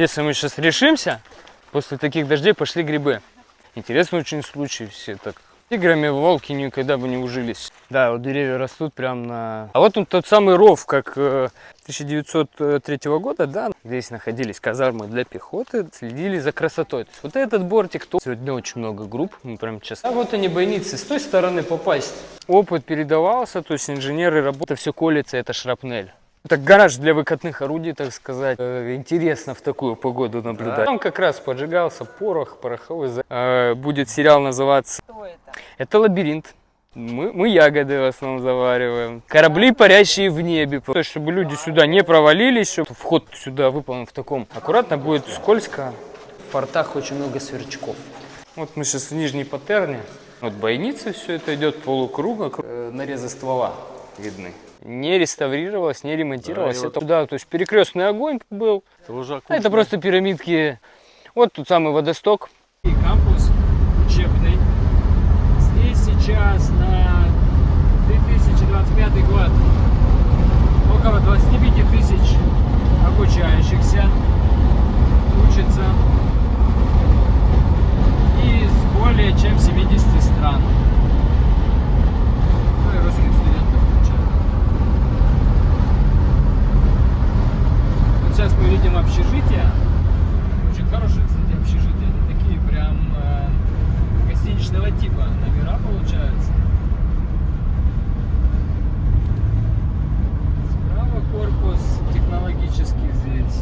Если мы сейчас решимся, после таких дождей пошли грибы. Интересный очень случай, все так. Тиграми волки никогда бы не ужились. Да, вот деревья растут прям на... А вот он тот самый ров, как 1903 года, да, здесь находились казармы для пехоты, следили за красотой. То есть вот этот бортик, сегодня очень много групп, мы прям сейчас... А вот они бойницы, с той стороны попасть. Опыт передавался, то есть инженеры работают, все колется, это шрапнель. Это гараж для выкатных орудий, так сказать. Интересно в такую погоду наблюдать. Да. Там как раз поджигался порох, пороховый. Будет сериал называться... Что это? Это лабиринт. Мы ягоды в основном завариваем. Корабли, парящие в небе. То есть, чтобы люди сюда не провалились, чтобы вход сюда выполнен в таком. Аккуратно, будет скользко. В портах очень много сверчков. Вот мы сейчас в нижней паттерне. Вот бойницы, все это идет полукруга. Нарезы ствола видны. Не реставрировалось, не ремонтировалось. Это, да, то есть перекрестный огонь был. Это просто пирамидки. Вот тут самый водосток. Кампус учебный. Здесь сейчас на 2025 год около 25 тысяч обучающихся учатся из более чем 70 стран. Ну и русских студентов включают. Вот сейчас мы видим общежитие. Очень хорошие, кстати, общежития. Они такие прям гостиничного типа. Номера получаются. Справа корпус технологический здесь.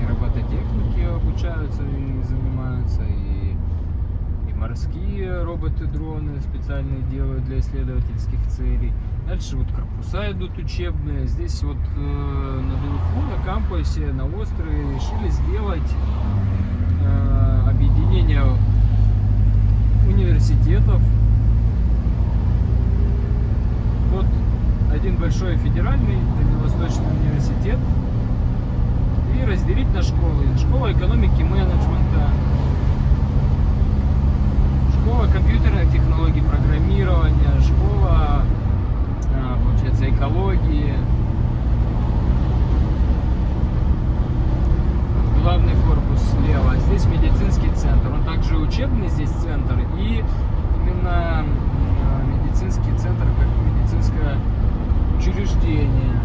И робототехники обучаются и занимаются. И морские роботы-дроны специальные делают для исследовательских целей. Дальше вот корпуса идут учебные. Здесь вот на ДУФУ, на кампусе, на острове решили сделать объединение университетов. Вот один большой федеральный Дальневосточный университет и разделить на школы. Школа экономики и менеджмента, школа компьютерных технологий, программирования, школа, получается, экологии. Главный корпус слева. Здесь медицинский центр. Он также учебный здесь центр и именно медицинский центр как медицинское учреждение.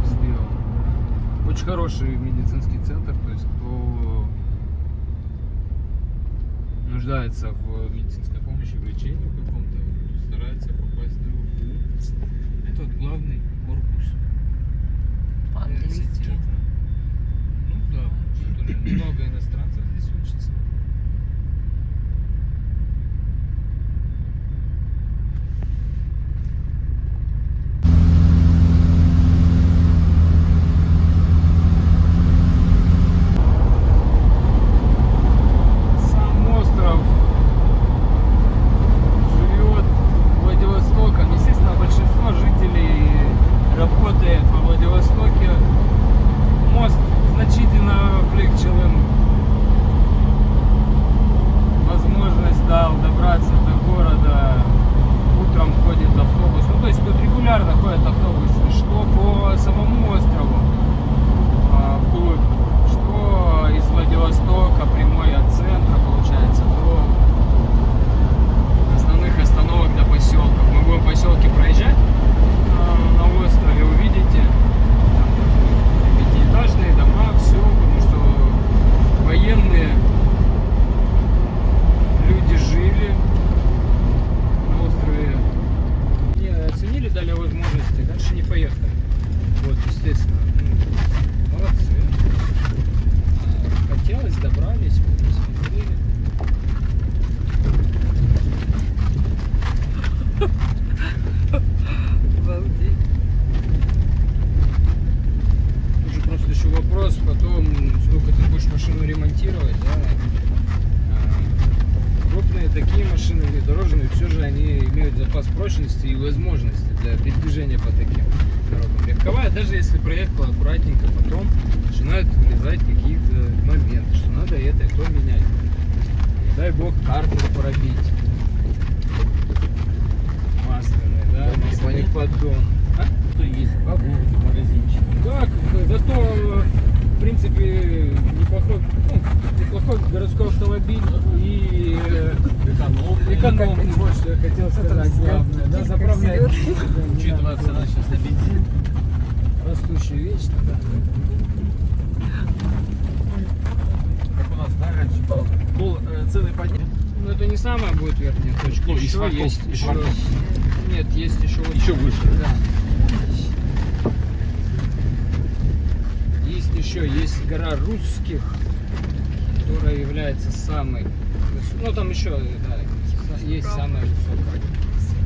Сделан. Очень хороший медицинский центр, то есть кто нуждается в медицинской помощи, в лечении каком-то, старается попасть в ДУФУ. Это вот главный корпус. По-английски. Ну да, тоже много иностранцев здесь учатся. Сам остров живет Владивостоком. Естественно, большинство жителей работает во Владивостоке. Мост значительно облегчил им возможность добраться до города. Утром ходит автобус. Ну, то есть тут регулярно ходят автобусы. Что по самому острову вглубь, что из Владивостока прямой от центра, получается, до основных остановок до поселков. Мы будем поселки проезжать на острове, увидите. Пятиэтажные дома, все, потому что военные люди жили на острове. Не оценили, дали возможности, дальше не поехали. Вот, естественно. Молодцы. Хотелось, добрались, посмотрели. Обалдеть. Уже просто еще вопрос потом, сколько ты будешь машину ремонтировать, да? Крупные такие машины, внедорожные, все же они имеют запас прочности и возможности для передвижения по таким дорогам. Легковая, даже если проехала аккуратненько, потом начинают вылезать какие-то моменты, что надо это и то менять. Не дай бог картер пробить. Масляный, да? Масляный поддон. А? Что есть? Бабушки, магазинчики. Да, Зато, в принципе, неплохой городской автомобиль и экономный, вот что я хотел сказать, главное. Да, заправляет. Учитывая цена сейчас на бензин. Растущая вещь, да. Как у нас, да, раньше был цены подняли. Ну это не самая будет верхняя точка. Ну, и еще Сварков, есть и еще. Сварков. Нет, есть еще вот. Еще выше. Да. Есть еще, есть гора Русских, которая является самой. Ну там еще, да, есть самая высокая.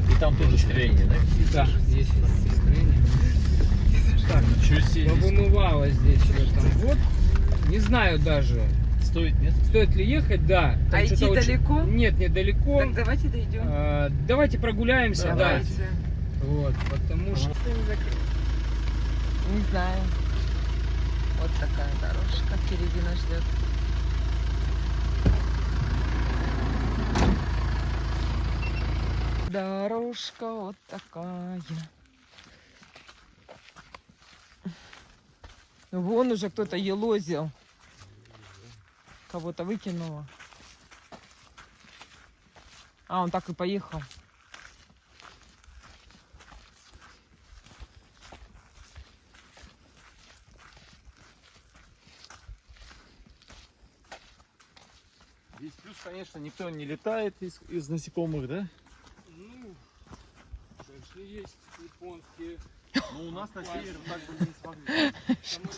И там тоже строение, да? Да, есть строение. Так, Ничего себе. повымывало здесь в этом. Вот, не знаю даже, Стоит, нет? стоит ли ехать, да. Там А идти что-то очень- далеко? Нет, недалеко. Так давайте дойдем. Давайте прогуляемся, да. Давайте. Вот, потому что... Не знаю. Вот такая дорожка впереди нас ждет. Дорожка вот такая. Вон уже кто-то елозил. Кого-то выкинуло. А, он так и поехал. Здесь плюс, конечно, никто не летает из насекомых, да? Ну, если есть японские Ну, у нас на севере так бы не смогли.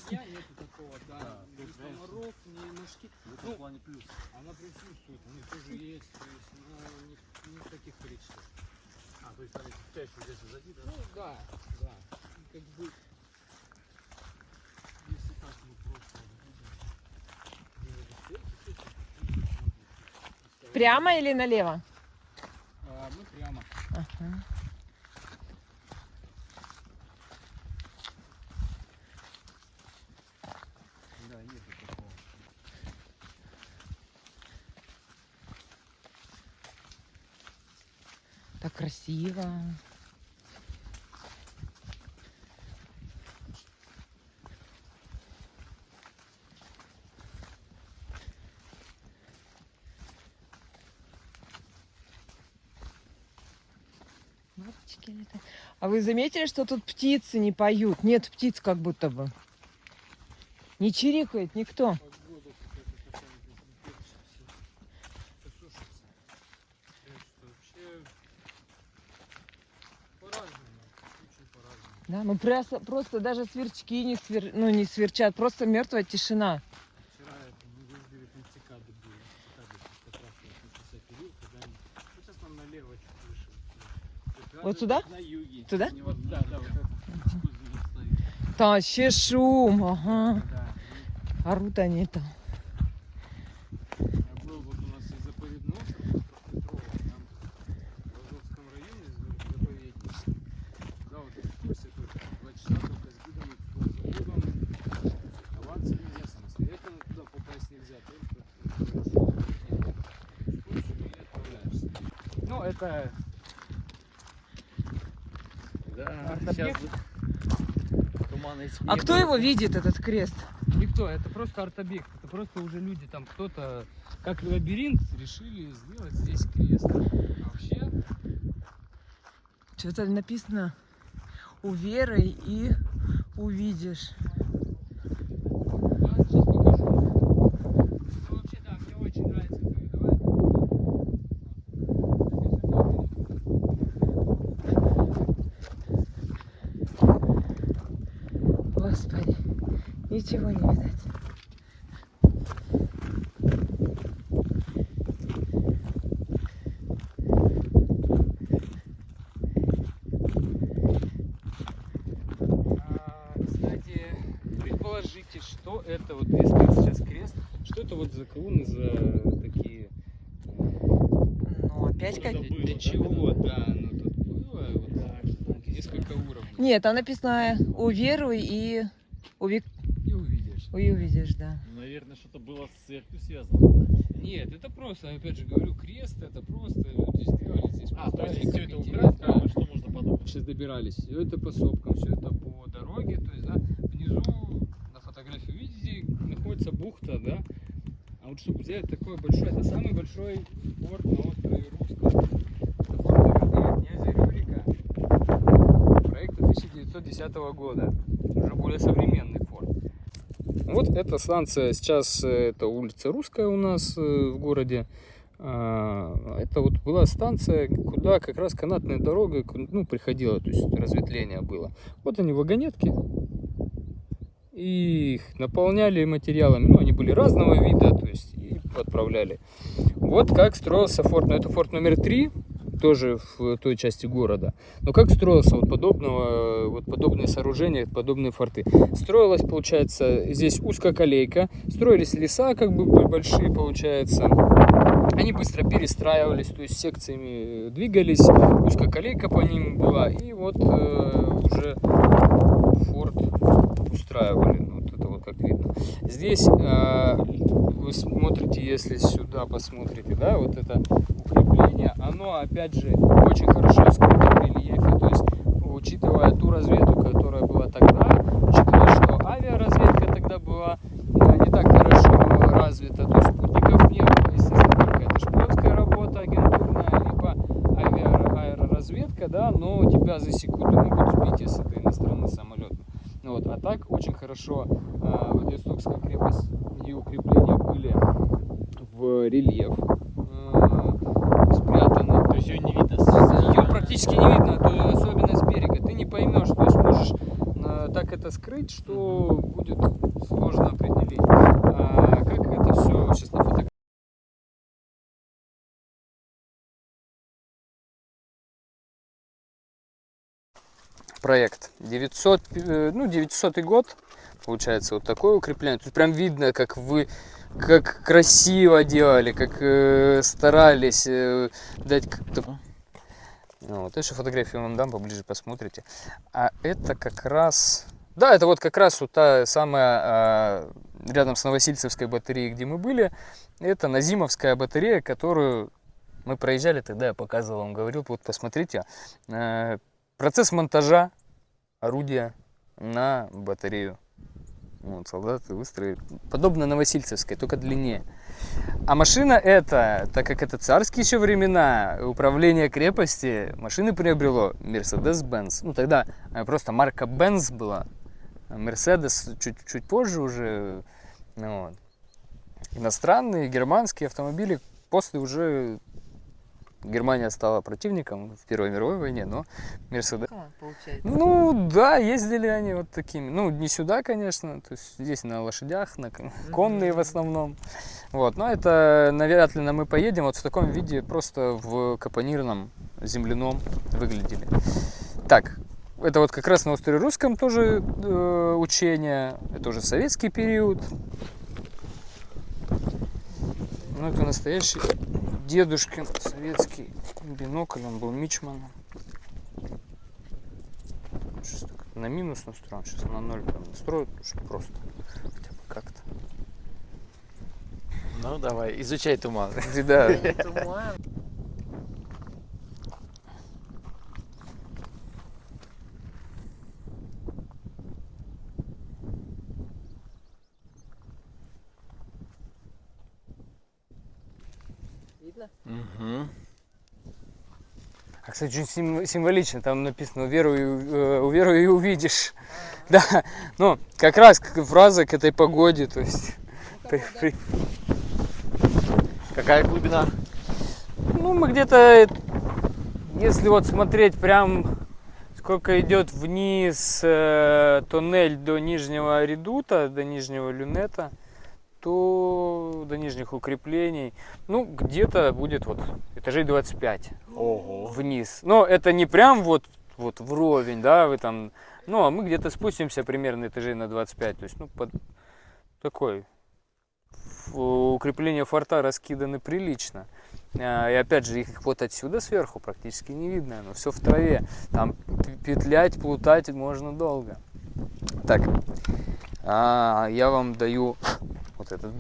комарья, нету такого, да. Да, Ни тут, комаров, ни мошки. В этом плане плюс. Она присутствует, у них тоже есть, то есть, но не в таких количествах. А, то есть они чаще здесь сзади, да? Ну да, да. И как бы, если так мы просто Прямо или налево? мы прямо. Ага. Да, нету такого. Так красиво. Бабочки летают. А вы заметили, что тут птицы не поют? Нет птиц как будто бы. Не чирикает никто. Погода какая-то такая посушится. Вообще по-разному, очень по-разному. Да, ну просто даже сверчки не сверчат, просто мертвая тишина. Вчера это, мы ездили, там цикады были. Цикады как раз вот начался период, когда они... Ну, сейчас нам налево чуть выше. Вот сюда? На юге. Туда? Не Вот, вот, да, да, вот это. Там вообще шум, ага. Да. Орут они там. Я был вот у нас из заповедного острова, Петрова, там в Азовском районе заповедник. Да, вот экскурсия только 2 часа только с гидом, экскурсоводом. Авансы нельзя самостоятельно туда попасть нельзя, только экскурсию и отправляешься. Ну, это Да, Артобег. сейчас тумана А кто его видит, этот крест? никто, это просто арт-объект, это просто уже люди там, кто-то, как лабиринт, решили сделать здесь крест. А вообще, Что-то написано «Уверуй и увидишь». да, сейчас покажу. Ну, вообще, да, мне очень нравится это видовая. Господи, ничего не видать. Кстати, предположите, что это вот, если стоит сейчас крест, что это вот за колонны, за такие... Ну, опять как... Для чего? Да, ну тут было вот так, несколько уровней. Нет, там написано «Уверуй и И увидишь. увидишь», да. Наверное, что-то было с церковью связано. Да? Нет, это просто, опять же говорю, крест, это просто люди сделали здесь. А, то есть поставили, все как это интересно. убрать, прямо, что можно подумать? Сейчас добирались. Все это по сопкам, все это по дороге, то есть, да, внизу да? А вот чтобы взять такой большой, это самый большой форт на острове Русском. Это форт князя Рюрика. Проекта 1910 года. Уже более современный форт. Вот эта станция, сейчас это улица Русская у нас в городе. Это вот была станция, куда как раз канатная дорога, ну, приходила, то есть разветвление было. Вот они, вагонетки. И их наполняли материалами. Ну, они были разного вида, то есть и отправляли. Вот как строился форт. Ну, это форт номер 3, тоже в той части города. Но как строился вот подобные сооружения, подобные форты? Строилась, получается, здесь узкоколейка. Строились леса, как бы большие, получается. Они быстро перестраивались, то есть секциями двигались, узкоколейка по ним была, и вот уже форт устраивали. Вот это вот как видно. Здесь вы смотрите, если сюда посмотрите, да, вот это укрепление, оно опять же очень хорошо скрыто в рельефе, то есть учитывая ту разведку, которая была тогда, учитывая, что авиаразведка тогда была не так хорошо развита, то есть спутников не было, естественно, какая-то шпионская работа агентурная, либо аэроразведка, да, но тебя засекут и могут сбить, если это иностранный самолет. Вот. А так очень хорошо Владивостокская крепость и укрепления были в рельеф спрятаны. То есть ее не видно. Ее практически не видно, особенно с берега. Ты не поймешь, то есть можешь так это скрыть, что будет сложно определить. Как это все сейчас на фотографии. Проект 900 год, получается, вот такое укрепление. Тут прям видно, как вы как красиво делали, как старались дать как-то. Вот, еще фотографию вам дам, поближе посмотрите. А это как раз, да, это вот как раз вот та самая рядом с Новосильцевской батареей, где мы были. Это Назимовская батарея, которую мы проезжали, тогда я показывал вам, говорил, вот посмотрите. Процесс монтажа орудия на батарею. Вот, солдаты выстроили. Подобно Новосильцевской, только длиннее. А машина эта, так как это царские еще времена, управление крепости, машины приобрело Mercedes-Benz. Ну, тогда просто марка Benz была. Mercedes чуть позже уже. Вот. Иностранные, германские автомобили после уже... Германия стала противником в Первой мировой войне, но Мерседес... Ну да, ездили они вот такими. Ну, не сюда, конечно, то есть здесь на лошадях, на конные в основном. Вот, но это навряд ли мы поедем. Вот в таком виде просто в капонирном земляном выглядели. Так, это вот как раз на острове Русском тоже учение. Это уже советский период. Ну, это настоящий дедушкин советский бинокль, он был мичманом. Сейчас на минус настроен, сейчас на 0 настроят, просто хотя бы как-то. Ну давай, изучай туман. Да. Видно? Угу. А, кстати, очень символично, там написано «Уверуй и увидишь». Да, ну, как раз фраза к этой погоде, то есть... Какая глубина? Ну, мы где-то, если вот смотреть прям, сколько идет вниз туннель до Нижнего Редута, до Нижнего Люнета, то до нижних укреплений, ну, где-то будет вот этажей 25. Ого. Вниз. Но это не прям вот вровень, да, вы там, ну, а мы где-то спустимся примерно этажей на 25, то есть, ну, под такой, укрепления форта раскиданы прилично. И опять же, их вот отсюда сверху практически не видно, но все в траве, там петлять, плутать можно долго. Так, я вам даю вот этот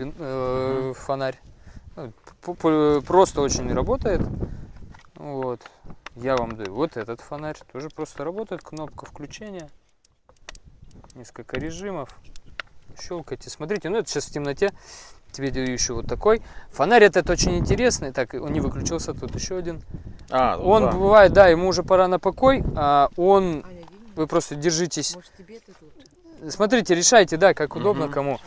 фонарь. Просто очень работает. Вот. Я вам даю вот этот фонарь. Тоже просто работает. Кнопка включения. Несколько режимов. щелкайте, смотрите. Ну, это сейчас в темноте. Тебе даю еще вот такой. Фонарь этот очень интересный. Так, он не выключился, тут еще один. А, ну Он да. бывает, да, ему уже пора на покой, а он... Аня, иди. Вы просто держитесь. Может, тебе ты тут? Смотрите, решайте, да, как удобно кому.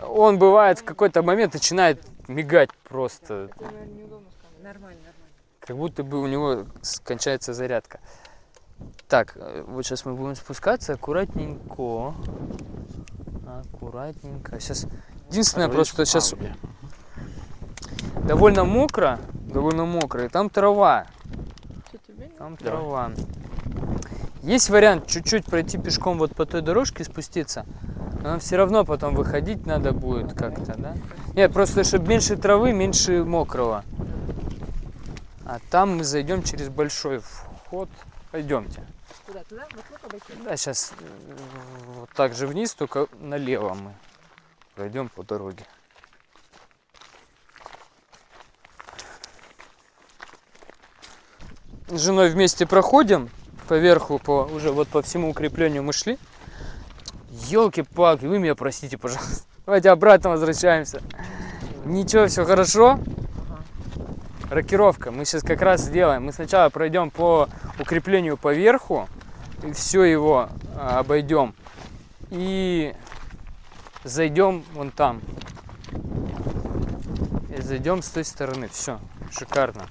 Он бывает в какой-то момент начинает мигать просто. Это, наверное, неудобно с камерой. Нормально, нормально. Как будто бы у него кончается зарядка. Так, вот сейчас мы будем спускаться аккуратненько. Аккуратненько. Сейчас. Единственное, просто сейчас довольно мокро. Довольно мокро. И там трава. Что тебе? Там Давай. трава. Есть вариант чуть-чуть пройти пешком вот по той дорожке спуститься. Но все равно потом выходить надо будет как-то, да? Нет, просто чтобы меньше травы, меньше мокрого. А там мы зайдем через большой вход. Пойдемте. Куда? Туда? Вокруг обойти? Да, сейчас вот так же вниз, только налево мы пройдем по дороге. С женой вместе проходим поверху, уже вот по всему укреплению мы шли. Елки-палки, вы меня простите, пожалуйста. Давайте обратно возвращаемся. Ничего, все хорошо. Рокировка. Мы сейчас как раз сделаем. Мы сначала пройдем по укреплению по верху. И все его обойдем. И зайдем вон там. И зайдем с той стороны. Все. Шикарно.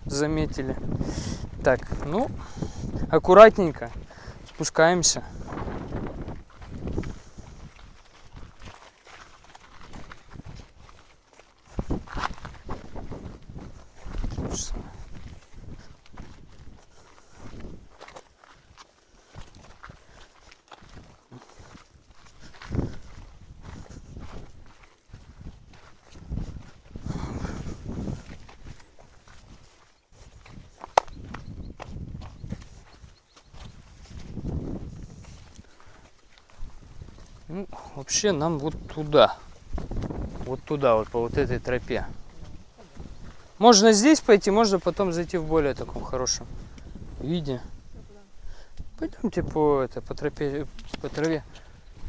Заметили. Так, ну, аккуратненько спускаемся. Ну, вообще нам вот туда. Вот туда, вот по вот этой тропе. Можно здесь пойти, можно потом зайти в более таком хорошем виде. Пойдемте по тропе, по траве.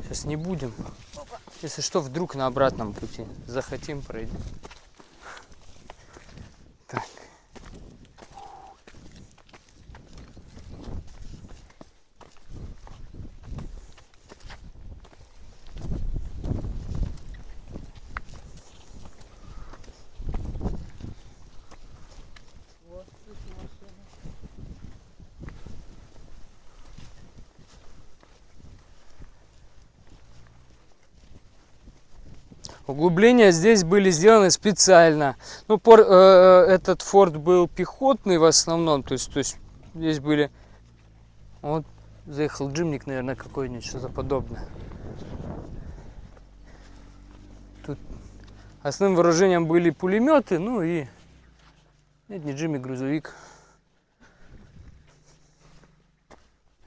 Сейчас не будем. Если что, вдруг на обратном пути захотим, пройдем. Так. Углубления здесь были сделаны специально. Ну, этот форт был пехотный в основном, то есть здесь были... Вот заехал джимник, наверное, какой-нибудь, что-то подобное. Тут основным вооружением были пулеметы, ну и... Нет, не джимник, грузовик.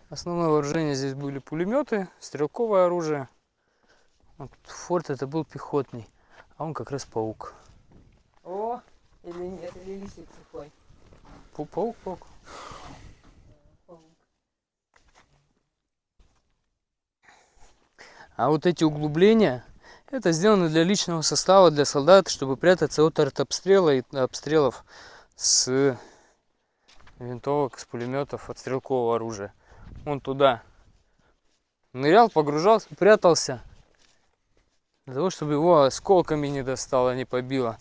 Основное вооружение здесь были пулеметы, стрелковое оружие. Вот форт это был пехотный, а он как раз паук. О, или нет, или лисик сухой. Паук. А вот эти углубления, это сделано для личного состава, для солдат, чтобы прятаться от артобстрела и обстрелов с винтовок, с пулеметов, от стрелкового оружия. Он туда нырял, погружался, прятался. Для того, чтобы его осколками не достало, не побило.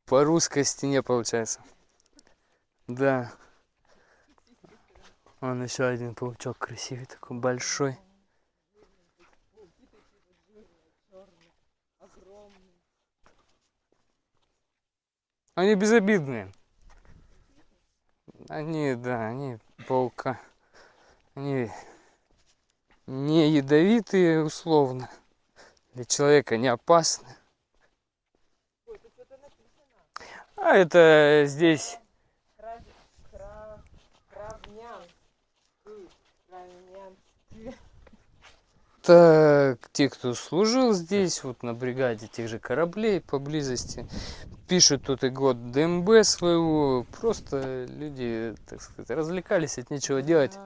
По русской стене получается. Да. Вон еще один паучок красивый, такой большой. Они безобидные. Они паука. Они не ядовитые условно, для человека не опасны. А это здесь это те, кто служил здесь, вот на бригаде тех же кораблей поблизости. Пишут тут и год ДМБ своего. Просто люди, так сказать, развлекались, от нечего делать.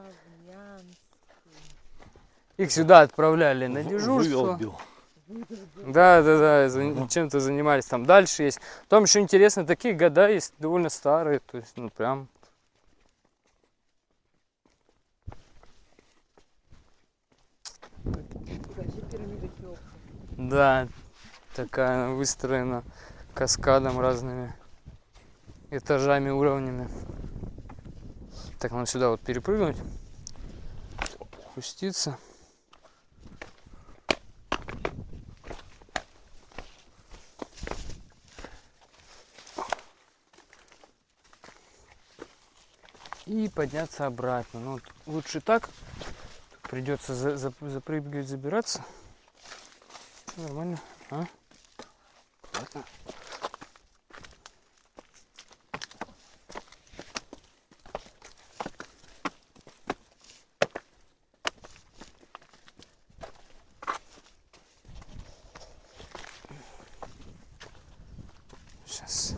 Их сюда отправляли на дежурство. Да, чем-то занимались. Там дальше есть. Там еще интересно, такие года есть довольно старые. То есть, ну прям. Да, такая она выстроена каскадом разными этажами, уровнями. Так, нам сюда вот перепрыгнуть, спуститься. И подняться обратно. Ну, лучше так. Придется запрыгивать, забираться. Всё нормально, а? Ладно. Сейчас.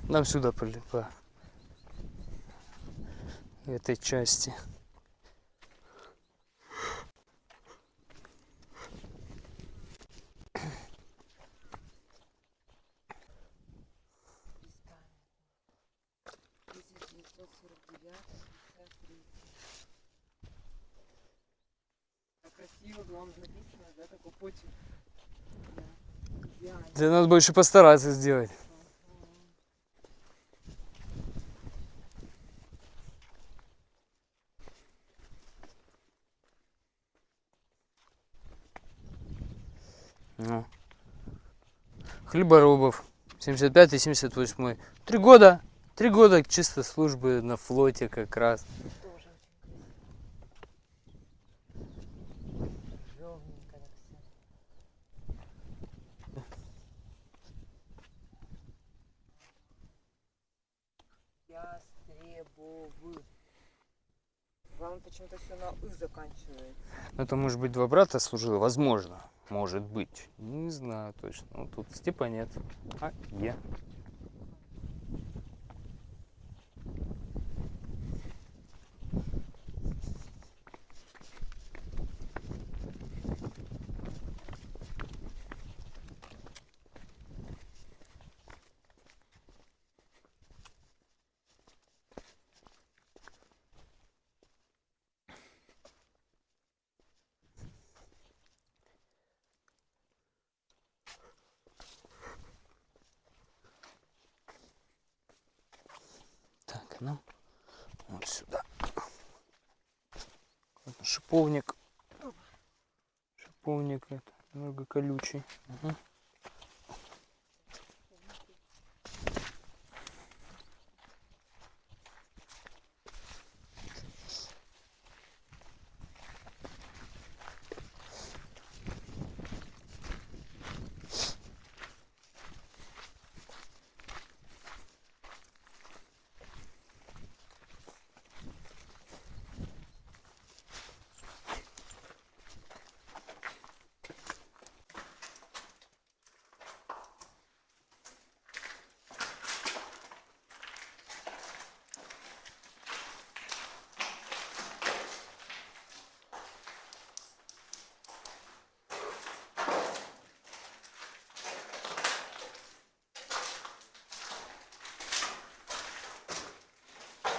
Нам сюда по этой части. Красиво, главное, написано, да, такой почерк. Да. Тебе надо больше постараться сделать. Ну. Хлеборобов, 75-78. 3 года. 3 года чисто службы на флоте как раз. Тоже очень жёвненько так всё. Ястребовы. Главное, почему-то все на «ы» заканчивается. Это может быть 2 брата служило, возможно. Может быть. Не знаю точно. Ну, тут Степа нет. А я. Так, ну, вот сюда. Шиповник. Шиповник это немного колючий. Угу.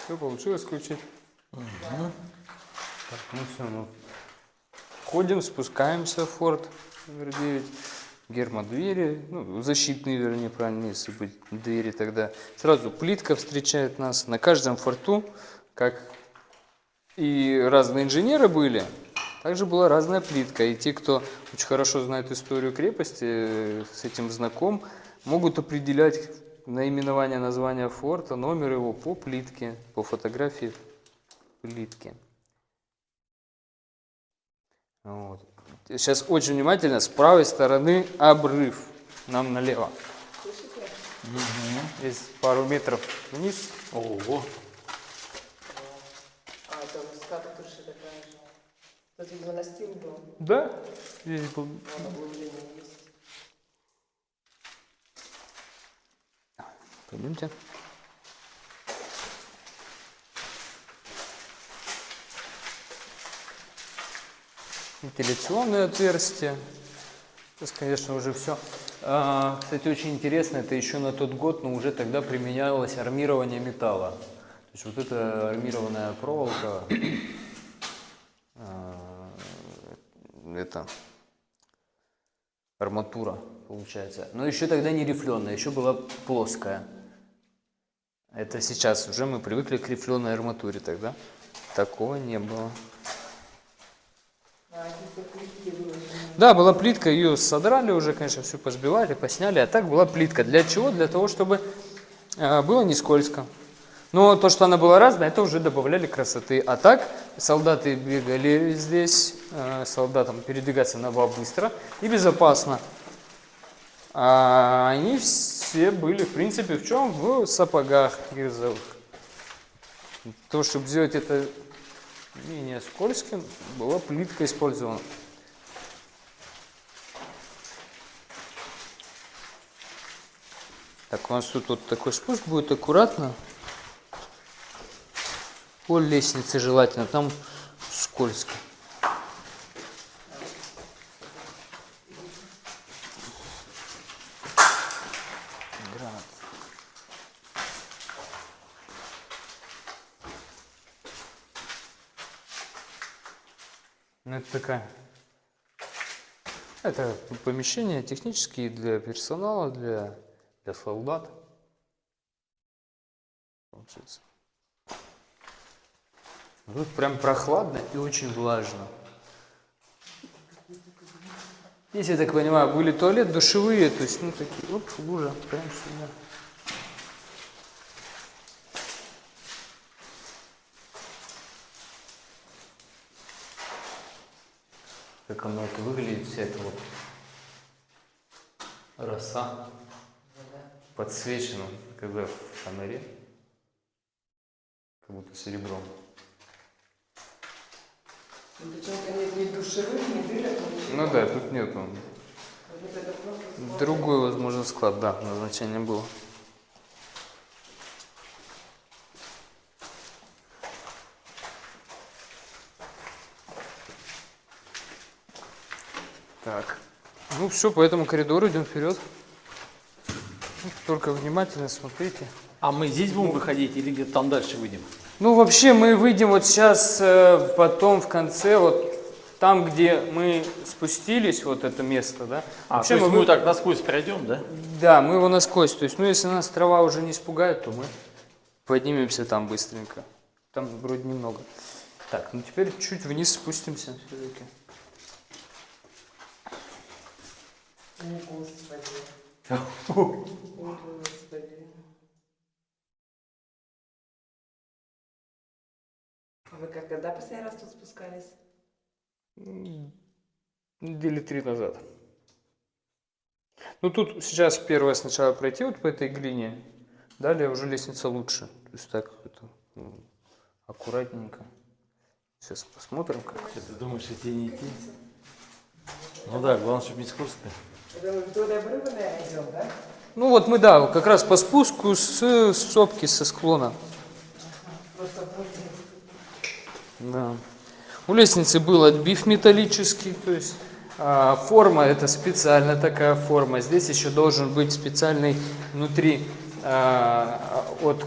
Все получилось включить? Угу. Так, ну все, ну. Ходим, спускаемся в форт номер 9. Гермодвери, ну, защитные, вернее, правильно, если быть двери, тогда сразу плитка встречает нас. На каждом форту, как и разные инженеры были, Также была разная плитка, и те, кто очень хорошо знает историю крепости, с этим знаком, могут определять наименование, название форта, номер его по плитке, по фотографии плитки. Вот. Сейчас очень внимательно, с правой стороны обрыв, нам налево. Здесь пару метров вниз. Ого. А, там скат тоже такая же. Тут, видимо, настил был. Да, здесь был. Вон углубление есть. Пойдемте. Вентиляционное отверстие. Сейчас, конечно, уже все. Кстати, очень интересно, это еще на тот год, но уже тогда применялось армирование металла. То есть вот эта армированная проволока, это арматура получается. Но еще тогда не рифленая, еще была плоская. Это сейчас уже мы привыкли к рифленой арматуре, тогда такого не было. Да, была плитка, ее содрали уже, конечно, все позбивали, посняли, а так была плитка. Для чего? Для того, чтобы было не скользко. Но то, что она была разная, это уже добавляли красоты. А так солдаты бегали здесь, солдатам передвигаться надо было быстро и безопасно. А они все были, в принципе, в чем? В сапогах гирзовых. То, чтобы сделать это менее скользким, была плитка использована. Так, у нас тут вот такой спуск будет аккуратно. По лестнице желательно, там скользко. Ну, это такая. Это помещения технические для персонала, для солдат. Получается. Тут прям прохладно и очень влажно. Здесь, я так понимаю, были туалет, душевые, то есть, ну, такие, вот лужа, прям сюда. Как оно это выглядит, вся эта вот роса подсвечена, когда в фонаре, как будто серебром. Почему-то нет ни душевых, ни дырок, ничего. Ну да, тут нету. Вот это просто склад. Другой, возможно, склад, да, назначение было. Так, ну все, по этому коридору идем вперед. Только внимательно смотрите. А мы здесь будем выходить или где-то там дальше выйдем? Ну, вообще, мы выйдем вот сейчас, потом в конце, вот там, где мы спустились, вот это место, да. Вообще, то есть мы вы- вот так насквозь пройдем, да? Да, мы его насквозь. То есть, ну, если нас трава уже не испугает, то мы поднимемся там быстренько. Там вроде немного. Так, ну теперь чуть вниз спустимся все-таки. О, Господи. О, Господи. Вы когда последний раз тут спускались? Недели 3 назад. Ну, тут сейчас первое сначала пройти вот по этой глине, далее уже лестница лучше. То есть так это, аккуратненько. Сейчас посмотрим, как. Ты думаешь, идти не идти? Ну да, главное, чтобы не скользко. Это мы вдоль обрыва, наверное, идем, да? Ну вот мы, да, как раз по спуску с сопки, со склона. Просто Да. У лестницы был отбив металлический, то есть форма это специальная такая форма. Здесь еще должен быть специальный внутри от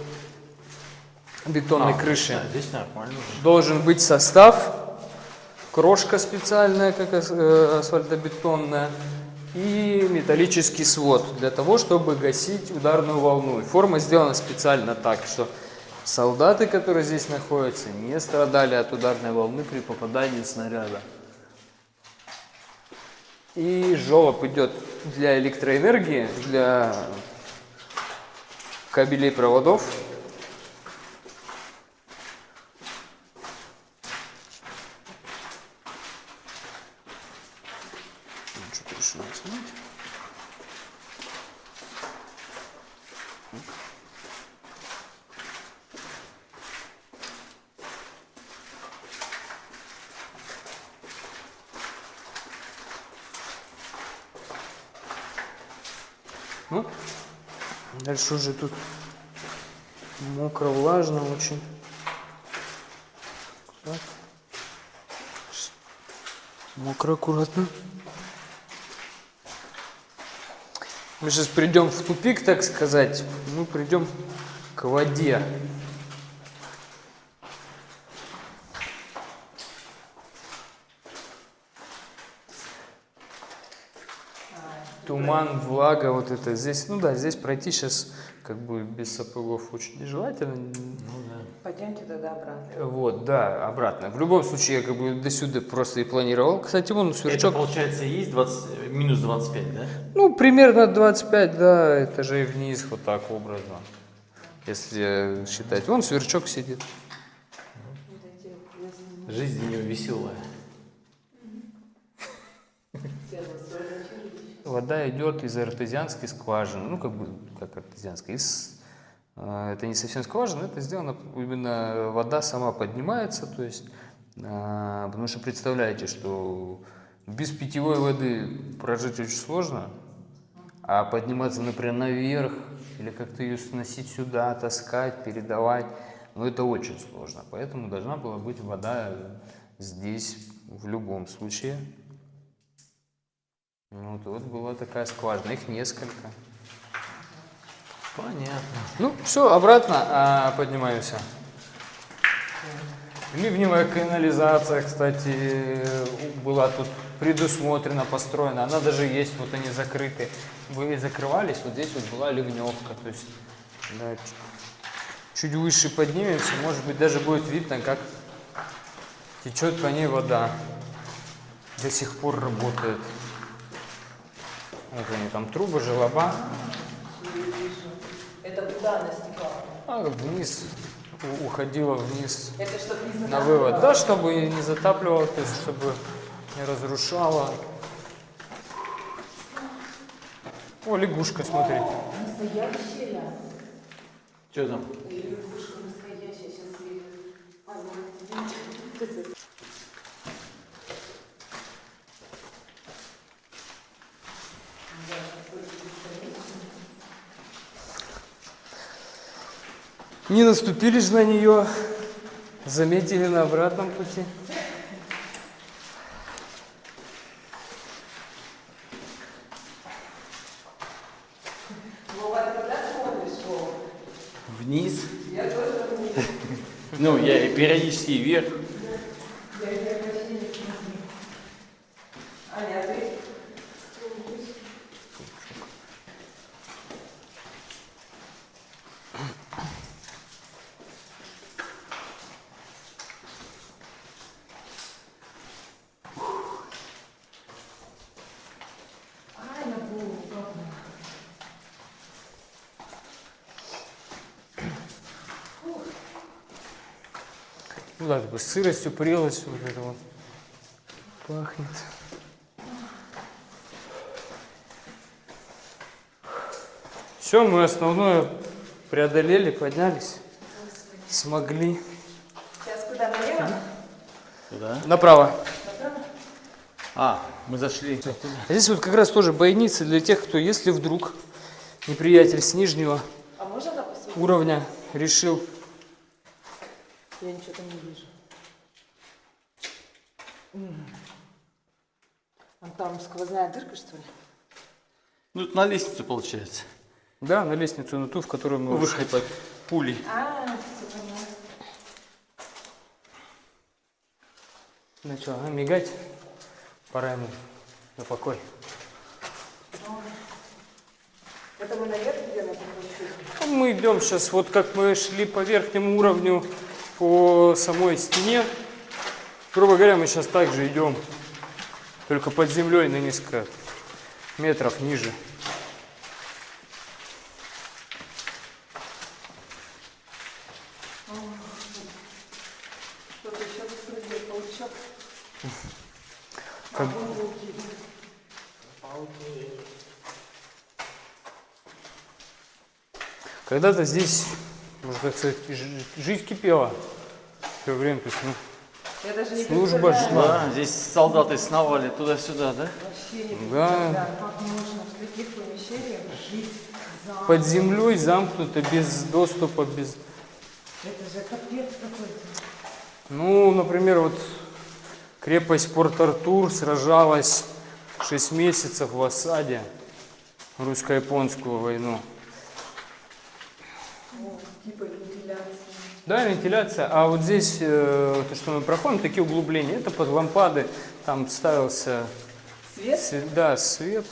бетонной крыши. Да, здесь нормально. Должен быть состав, крошка специальная, как асфальтобетонная, и металлический свод для того, чтобы гасить ударную волну. И форма сделана специально так, что солдаты, которые здесь находятся, не страдали от ударной волны при попадании снаряда. И желоб идет для электроэнергии, для кабелей, проводов. Что-то решил снять. Ну, дальше уже тут мокро, влажно очень. Так. Мокро, аккуратно. Мы сейчас придем в тупик, так сказать. Мы придем к воде. Туман, влага, вот это здесь, ну да, здесь пройти сейчас как бы без сапогов очень нежелательно. Ну да. Пойдемте тогда обратно. Вот, да, обратно. В любом случае, я как бы до сюда просто и планировал. Кстати, вон Это сверчок. получается есть 20, минус 25, да? Ну, примерно 25, да, этажей вниз, вот так образно. Если считать. Вон сверчок сидит. Жизнь у него веселая. Вода идет из артезианской скважины. Ну, как бы, как артезианская. Это не совсем скважина, это сделано именно вода сама поднимается. То есть, потому что представляете, что без питьевой воды прожить очень сложно. А подниматься, например, наверх, или как-то ее сносить сюда, таскать, передавать, ну это очень сложно. Поэтому должна была быть вода здесь в любом случае. Вот была такая скважина, их несколько. Понятно. Ну, все, обратно поднимаемся. Ливневая канализация, кстати, была тут предусмотрена, построена. Она даже есть, вот они закрыты. Вы закрывались, вот здесь вот была ливневка. То есть, да, чуть выше поднимемся, может быть, даже будет видно, как течет по ней вода. До сих пор работает. Вот они там трубы, желоба. Это куда она стекала? А вниз, уходила вниз. Это чтобы не На вывод, да, чтобы не затапливало, то есть чтобы не разрушало. О, лягушка, смотри. настоящая. Что там? Лягушка настоящая. Сейчас я... Не наступили же на нее, заметили на обратном пути. Вниз? Я тоже вниз. Ну, я периодически вверх. Аня, а ты? Ну да, такой сыростью, прелостью вот это вот пахнет. Все, мы основное преодолели, поднялись, смогли. Сейчас куда, налево? Туда? Направо. А, мы зашли. А здесь вот как раз тоже бойницы для тех, кто, если вдруг неприятель с нижнего А можно она посветить? уровня решил. Я ничего там не вижу. А там сквозная дырка, что ли? Ну, это на лестницу получается. Да, на лестницу, на ту, в которую мы Выход вышли. по пули. Все понятно. Ну что, мигать? Пора ему на покой. Это мы наверх идем, это мы Мы идем сейчас, вот как мы шли по верхнему уровню, по самой стене. Грубо говоря, мы сейчас также идем только под землей на несколько метров ниже. Как- Когда-то здесь, можно так сказать, жизнь кипела. Все время, то есть, ну, Я даже не служба представляю. шла. Да, здесь солдаты сновали туда-сюда, да? Вообще не Да. представляю, как можно в таких помещениях жить. Под землей замкнуто, без доступа, без... Это же капец какой-то. Ну, например, вот крепость Порт-Артур сражалась 6 месяцев в осаде русско-японскую войну. Типа вентиляция. Да, вентиляция. А вот здесь, то, что мы проходим, такие углубления, это под лампады, там ставился Свет? да, свет.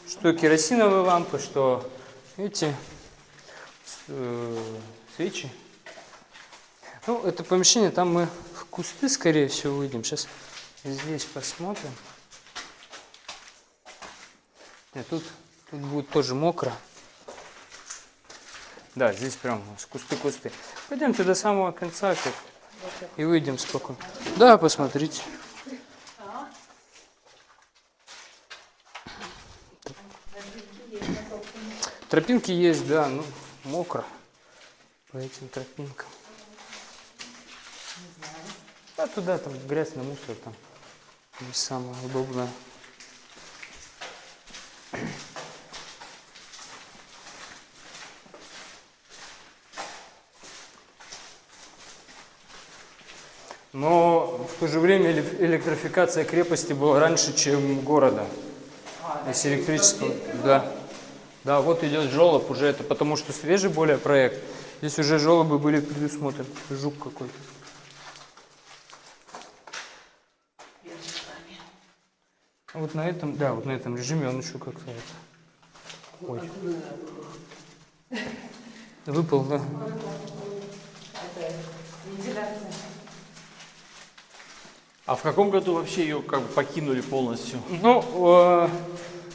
Что керосиновые лампы, что эти свечи. Ну, это помещение, там мы в кусты, скорее всего, выйдем. Сейчас здесь посмотрим. Нет, тут будет тоже мокро. Да, здесь прям кусты-кусты. Пойдемте до самого конца как, и выйдем спокойно. Да, посмотрите. Тропинки есть, да, ну, мокро по этим тропинкам. А туда там грязь на мусор, там не самое удобное. Но в то же время электрификация крепости была раньше, чем города. Если электричество, да. Да, вот идет желоб уже, это потому что свежий более проект. Здесь уже желобы были предусмотрены. Жук какой-то. А вот на этом, да, вот на этом режиме он еще как-то это. Ой. Выпал, да. А в каком году вообще ее как бы покинули полностью? Ну,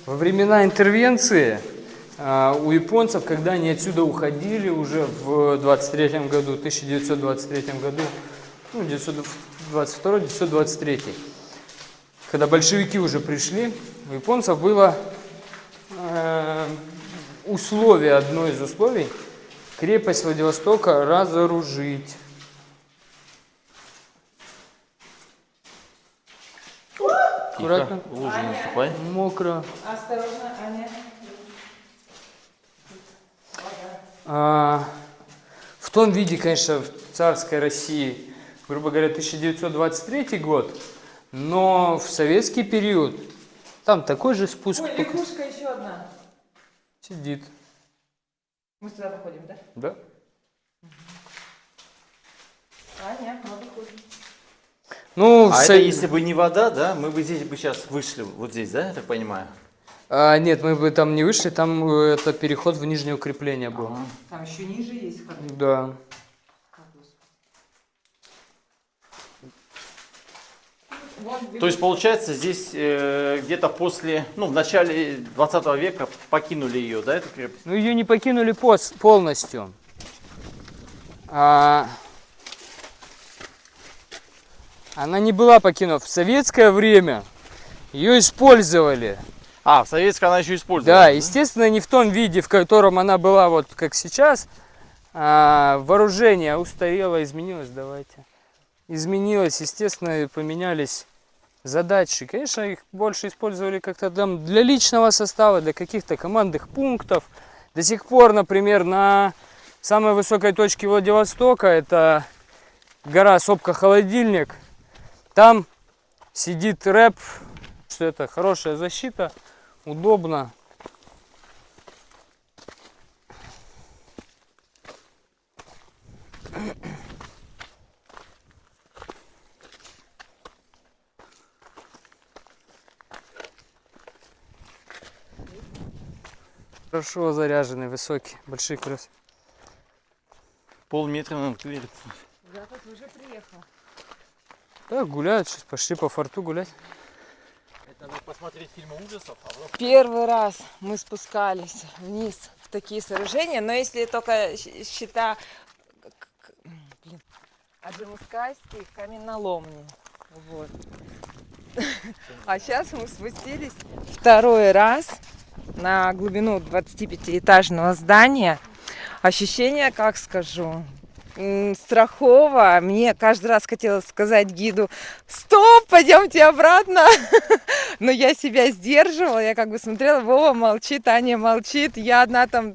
во времена интервенции у японцев, когда они отсюда уходили уже в 23-м году, 1923 году, ну, 1922-1923, когда большевики уже пришли, у японцев было условие, одно из условий, крепость Владивостока разоружить. Аккуратно. Тихо, в лужу не наступай. Мокро. Осторожно, Аня. В том виде, конечно, в царской России, грубо говоря, 1923 год, но в советский период там такой же спуск. Ой, только лягушка еще одна. сидит. Мы сюда выходим, да? Да? Аня, мы выходим. Ну, А это если бы не вода, да, мы бы здесь бы сейчас вышли, вот здесь, да, я так понимаю? Нет, мы бы там не вышли, там это переход в нижнее укрепление был. Ага. Там еще ниже есть ходы. Да. То есть, получается, здесь где-то после, ну, в начале 20 века покинули ее, да, эту крепость? Ну, ее не покинули полностью. Она не была покинута. В советское время ее использовали. А, в советское она еще использовалась. Да, естественно, не в том виде, в котором она была, вот как сейчас. Вооружение устарело, изменилось, давайте. Изменилось, естественно, поменялись задачи. Конечно, их больше использовали как-то там для личного состава, для каких-то командных пунктов. До сих пор, например, на самой высокой точке Владивостока, это гора Сопка-Холодильник, там сидит рэп, что это хорошая защита, удобно. Хорошо заряженный, высокий, большие колеса. Полметра нам клеится. Я тут уже приехал. Так, гуляют, сейчас пошли по форту гулять. Это надо посмотреть фильмы ужасов, а вот Первый раз мы спускались вниз в такие сооружения, но если только счета Аджимускайской каменоломни. Вот. А сейчас мы спустились второй раз на глубину 25-этажного здания. Ощущение, как скажу, страхово. Мне каждый раз хотелось сказать гиду: стоп, пойдемте обратно. Но я себя сдерживала, я как бы смотрела, Вова молчит, Аня молчит, я одна там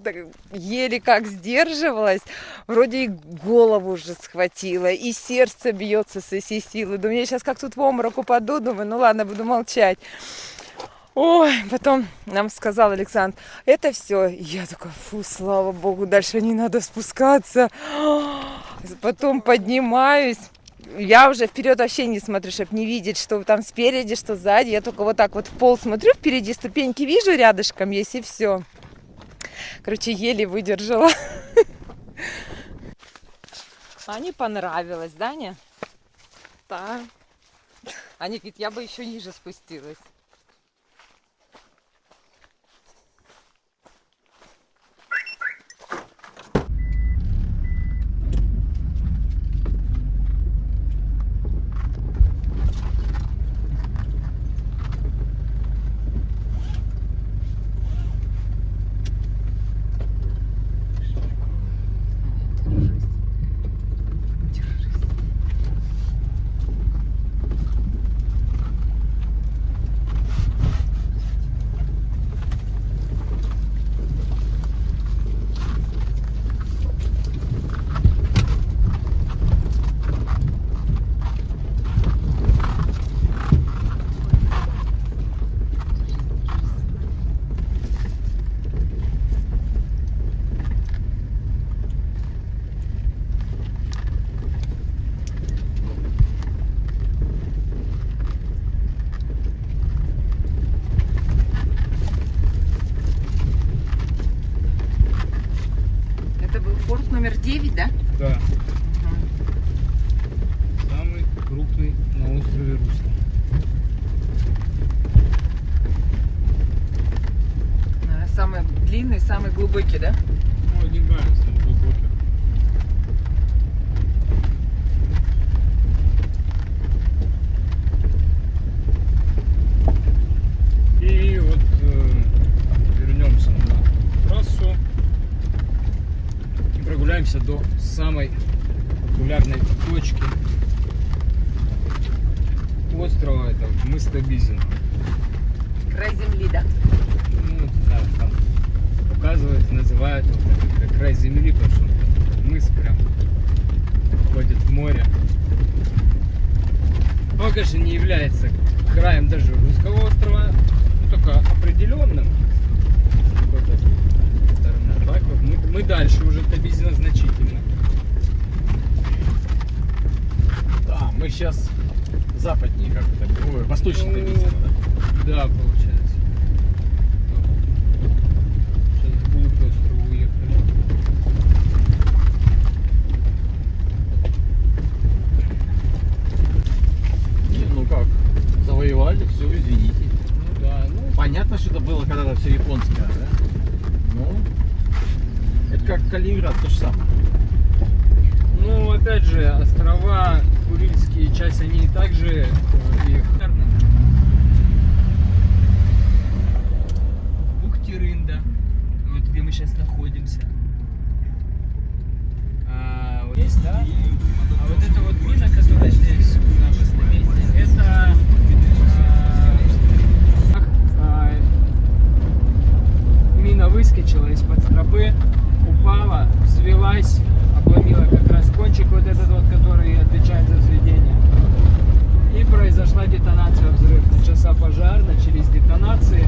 еле как сдерживалась, вроде и голову уже схватила, и сердце бьется со всей силы. Думаю, я сейчас как тут в обморок упаду, думаю, ну ладно, буду молчать. Ой, потом нам сказал Александр: это все. Я такая: фу, слава богу, дальше не надо спускаться. Потом поднимаюсь. Я уже вперед вообще не смотрю, чтобы не видеть, что там спереди, что сзади. Я только вот так вот в пол смотрю, впереди ступеньки вижу, рядышком есть, и все. Короче, еле выдержала. Ане понравилось, да, Аня? Да. Аня говорит, я бы еще ниже спустилась. Форт номер 9, да? Да. Самый крупный на острове Русском. Самый длинный, самый глубокий, да? Ну, один нравится, он глубокий. И вот вернемся на трассу и прогуляемся до самой популярной точки острова, это мыс Табизин. Край земли, да? Ну, да, там показывают, называют его как край земли, потому что мыс прям уходит в море. Он, конечно, не является краем даже русского острова, но только определенным. С какой-то стороны. А так вот мы дальше уже Табизина значительно. да, мы сейчас западнее, как это, ой, восточнее Табизина, да? Да, получается. Сейчас вглубь острова уехали. Не, ну как, завоевали, все, извините. Ну да, ну Понятно, что это было когда-то все японское, да? Ну, это как Калининград, то же самое. ну, опять же, острова Курильские, часть они также их Бухты-Рында, вот где мы сейчас находимся. Вот есть, да? А вот эта вот мина, которая здесь на постаменте, это мина выскочила из-под стропы, упала, взвелась, обломила как раз кончик вот этот вот, который отвечает за взведение. И произошла детонация, взрыв. Начался пожар, начались детонации.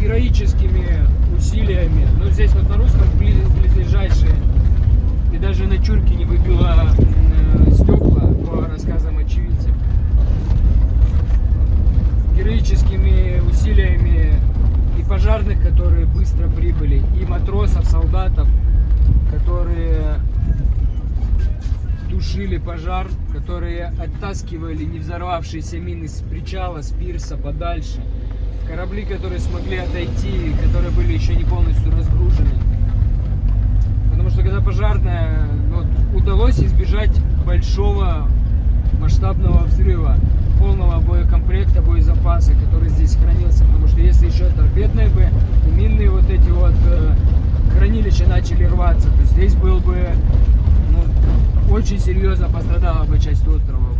Героическими усилиями, ну здесь вот на русском близлежащие, и даже на чурке не выбило стекла, по рассказам очевидцев. Героическими усилиями и пожарных, которые быстро прибыли, и матросов, солдатов, которые тушили пожар, которые оттаскивали не взорвавшиеся мины с причала, с пирса подальше. Корабли, которые смогли отойти, которые были еще не полностью разгружены. Потому что когда пожарная, вот, удалось избежать большого масштабного взрыва, полного боекомплекта, боезапаса, который здесь хранился. Потому что если еще торпедные бы и минные вот эти вот хранилища начали рваться, то здесь был бы, ну, очень серьезно пострадала бы часть острова.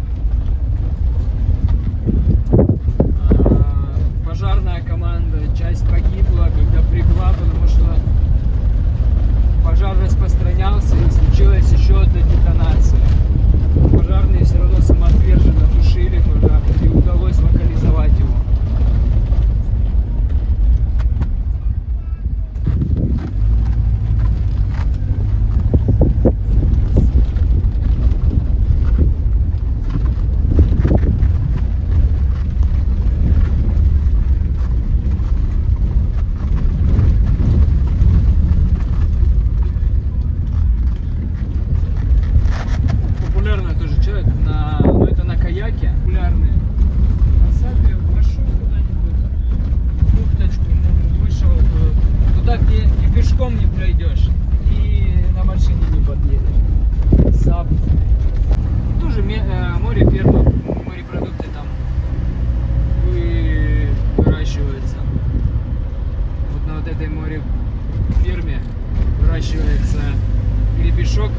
Пожарная команда, часть погибла, когда прибыла, потому что пожар распространялся и случилась еще одна детонация. Пожарные все равно самоотверженно тушили пожар и удалось локализовать его. Популярный тоже человек на, ну, это на каяке, популярный. На сапе вошел куда-нибудь, в бухточку, ну, вышел туда, где и пешком не пройдешь, и на машине не подъедешь. Сап. Тоже море ферма, морепродукты там выращиваются. Вот на вот этой море ферме выращивается гребешок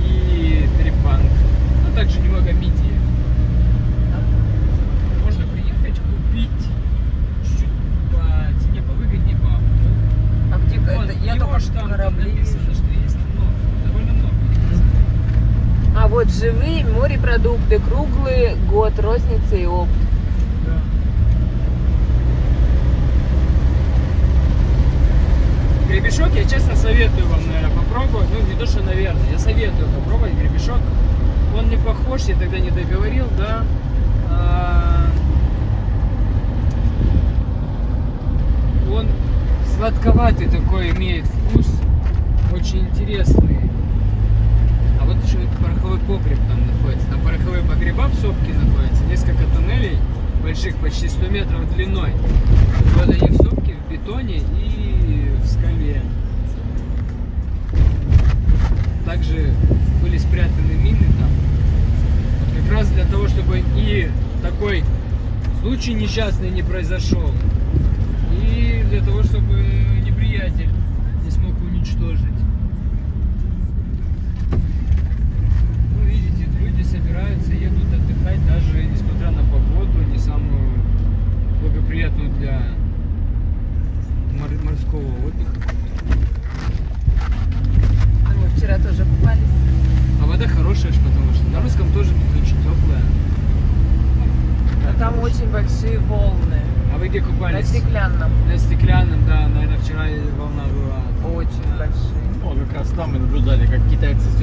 и трепанг, а также немного мидии. Можно приехать, купить чуть-чуть по цене повыгоднее, по. А где Вон, это? Я его только ж там корабли написано, вижу. что есть много, довольно много. А вот живые морепродукты, круглый год, розница и опт. Да. Гребешок я честно советую вам, наверное, попробовать. Ну, не то, что, наверное, я советую попробовать гребешок. Он не похож, я тогда не договорил, да. Он сладковатый такой имеет вкус, очень интересный. А вот еще пороховой погреб там находится. Там пороховые погреба в сопке находятся, несколько туннелей больших, почти 100 метров длиной. Вот они в сопке, в бетоне и в скале. Также были спрятаны мины там. Вот как раз для того, чтобы и такой случай несчастный не произошел, и для того, чтобы неприятель не смог уничтожить. Ну, видите, люди собираются, едут отдыхать, даже несмотря на погоду, не самую благоприятную для морского отдыха. Мы вчера тоже купались. А вода хорошая, потому что на русском тоже тут очень теплая. Но там очень большие волны. А вы где На купались? стеклянном. На стеклянном, да, наверное, вчера волна была. Очень большие. Ну, как раз там мы наблюдали, как китайцы с